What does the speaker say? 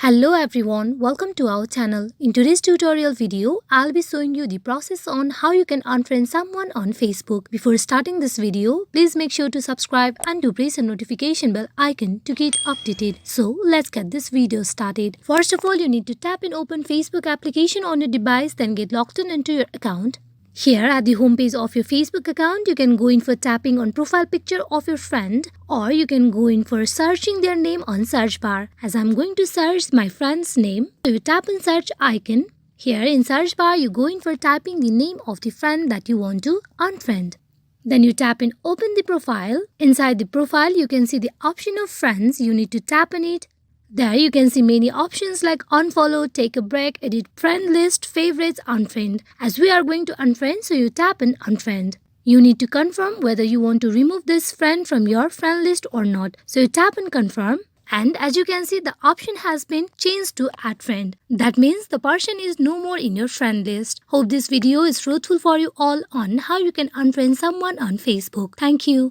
Hello everyone, welcome to our channel. In today's tutorial video, I'll be showing you the process on how you can unfriend someone on Facebook. Before starting this video, please make sure to subscribe and to press the notification bell icon to get updated. So let's get this video started. First of all, you need to tap and open Facebook application on your device, then get logged in into your account. Here at the homepage of your Facebook account, you can go in for tapping on profile picture of your friend, or you can go in for searching their name on search bar. As I'm going to search my friend's name, so you tap on search icon. Here in search bar, you go in for typing the name of the friend that you want to unfriend. Then you tap in open the profile. Inside the profile, you can see the option of friends. You need to tap on it. There you can see many options like unfollow, take a break, edit friend list, favorites, unfriend. As we are going to unfriend, so you tap on unfriend. You need to confirm whether you want to remove this friend from your friend list or not. So you tap on confirm. And as you can see, the option has been changed to add friend. That means the person is no more in your friend list. Hope this video is fruitful for you all on how you can unfriend someone on Facebook. Thank you.